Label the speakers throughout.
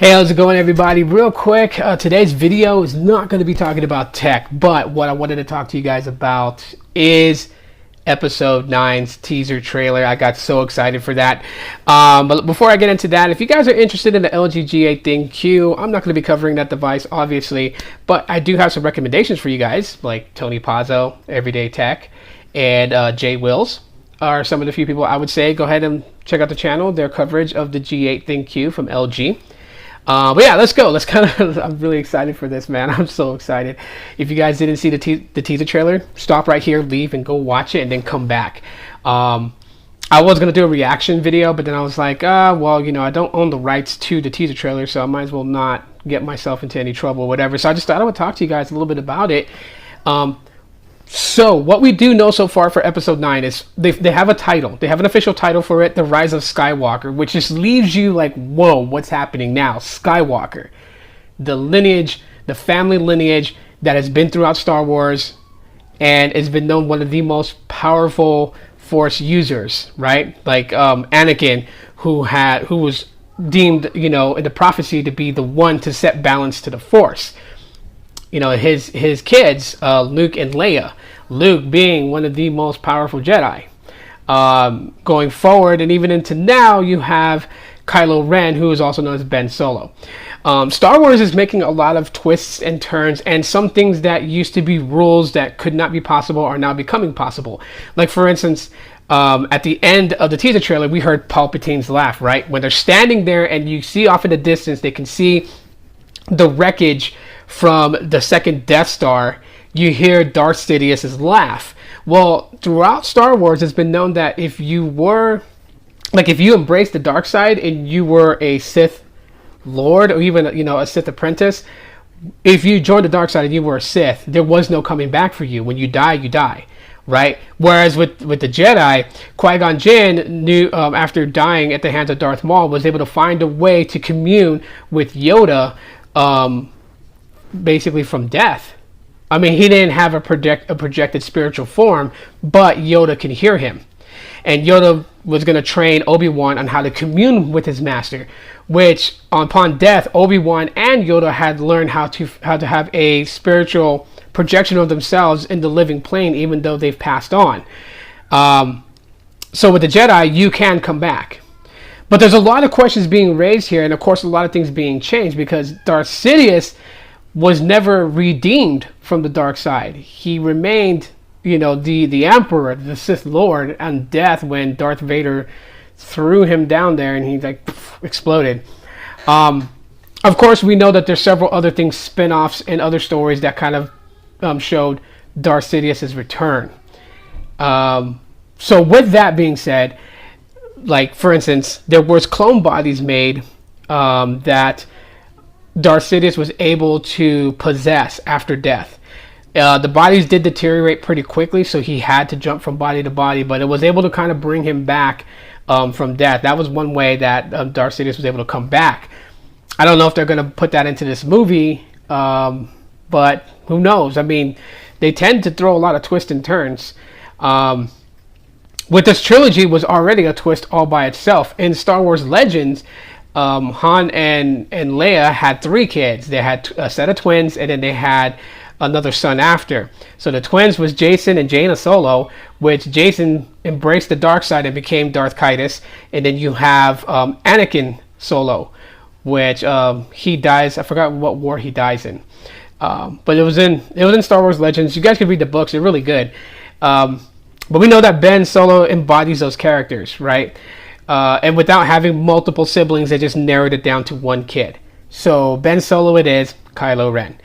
Speaker 1: Hey, how's it going, everybody? Real quick, today's video is not going to be talking about tech, but what I wanted to talk to you guys about is episode 9's teaser trailer. I got so excited for that. But before I get into that, if you guys are interested in the LG G8 thankyou, I'm not going to be covering that device, obviously, but I do have some recommendations for you guys, like Tony Pazzo, Everyday Tech, and Jay Wills are some of the few people I would say go ahead and check out the channel, their coverage of the G8 thankyou from LG. But yeah, let's go. I'm really excited for this, man. I'm so excited. If you guys didn't see the teaser trailer, stop right here, leave, and go watch it, and then come back. I was going to do a reaction video, but then I was like, well, you know, I don't own the rights to the teaser trailer, so I might as well not get myself into any trouble or whatever. So I just thought I would talk to you guys a little bit about it. So what we do know so far for episode 9 is they have a title. They have an official title for it, The Rise of Skywalker, which just leaves you like, whoa, what's happening now? Skywalker, the lineage, the family lineage that has been throughout Star Wars and has been known one of the most powerful Force users, right? Like Anakin, who was deemed, you know, in the prophecy to be the one to set balance to the Force. You know, his kids, Luke and Leia. Luke being one of the most powerful Jedi. Going forward and even into now, you have Kylo Ren, who is also known as Ben Solo. Star Wars is making a lot of twists and turns, and some things that used to be rules that could not be possible are now becoming possible. Like, for instance, at the end of the teaser trailer, we heard Palpatine's laugh, right? When they're standing there and you see off in the distance, they can see the wreckage from the second Death Star. You hear Darth Sidious's laugh. Well, throughout Star Wars, it's been known that if you embraced the dark side and you were a Sith Lord or even, you know, a Sith apprentice, if you joined the dark side and you were a Sith, there was no coming back for you. When you die, you die, right? Whereas with the Jedi, Qui-Gon Jinn knew, after dying at the hands of Darth Maul, was able to find a way to commune with Yoda, basically from death. I mean, he didn't have a projected spiritual form, but Yoda can hear him. And Yoda was going to train Obi-Wan on how to commune with his master, which upon death, Obi-Wan and Yoda had learned how to have a spiritual projection of themselves in the living plane, even though they've passed on. So with the Jedi, you can come back. But there's a lot of questions being raised here, and of course a lot of things being changed, because Darth Sidious was never redeemed from the dark side. He remained, you know, the Emperor, the Sith Lord, on death when Darth Vader threw him down there and he like exploded. Of course, we know that there's several other things, spin-offs and other stories that kind of showed Darth Sidious's return. So with that being said, like, for instance, there was clone bodies made that Darth Sidious was able to possess after death. The bodies did deteriorate pretty quickly, so he had to jump from body to body, but it was able to kind of bring him back from death. That was one way that Darth Sidious was able to come back. I don't know if they're going to put that into this movie, but who knows? I mean, they tend to throw a lot of twists and turns. With this trilogy was already a twist all by itself. In Star Wars Legends, Han and Leia had 3 kids. They had a set of twins, and then they had another son after. So the twins was Jason and Jaina Solo, which Jason embraced the dark side and became Darth Caedus. And then you have Anakin Solo, which he dies. I forgot what war he dies in, but it was in Star Wars Legends. You guys can read the books; they're really good. But we know that Ben Solo embodies those characters, right? And without having multiple siblings, they just narrowed it down to one kid. So Ben Solo it is, Kylo Ren.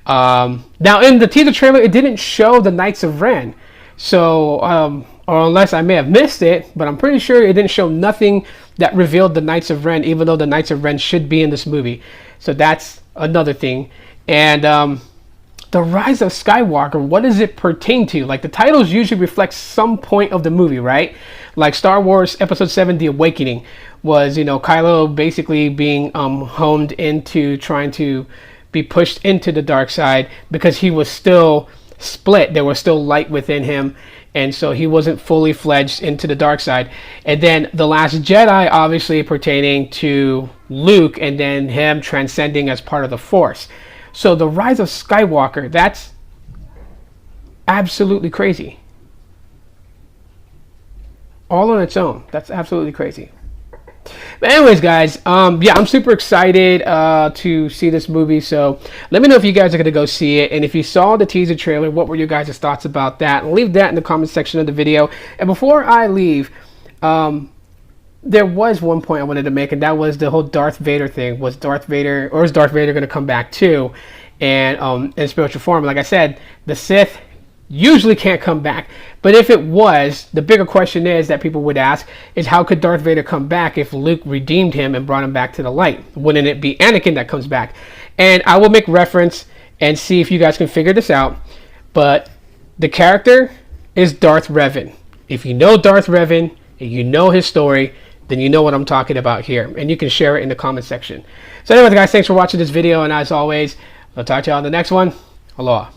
Speaker 1: Now in the teaser trailer, it didn't show the Knights of Ren. So, or unless I may have missed it, but I'm pretty sure it didn't show nothing that revealed the Knights of Ren, even though the Knights of Ren should be in this movie. So that's another thing. And The Rise of Skywalker, what does it pertain to? Like, the titles usually reflect some point of the movie, right? Like Star Wars Episode 7, The Awakening, was, you know, Kylo basically being honed into trying to be pushed into the dark side because he was still split. There was still light within him, and so he wasn't fully fledged into the dark side. And then The Last Jedi, obviously pertaining to Luke, and then him transcending as part of the Force. So the Rise of Skywalker, that's absolutely crazy. All on its own. That's absolutely crazy. But anyways, guys, yeah, I'm super excited to see this movie. So let me know if you guys are going to go see it. And if you saw the teaser trailer, what were your guys' thoughts about that? Leave that in the comment section of the video. And before I leave, there was one point I wanted to make, and that was the whole Darth Vader thing. Was Darth Vader going to come back too? And in spiritual form, like I said, the Sith usually can't come back. But if it was, the bigger question is that people would ask is, how could Darth Vader come back if Luke redeemed him and brought him back to the light? Wouldn't it be Anakin that comes back? And I will make reference and see if you guys can figure this out. But the character is Darth Revan. If you know Darth Revan and you know his story, then you know what I'm talking about here. And you can share it in the comment section. So anyways, guys, thanks for watching this video. And as always, I'll talk to you on the next one. Aloha.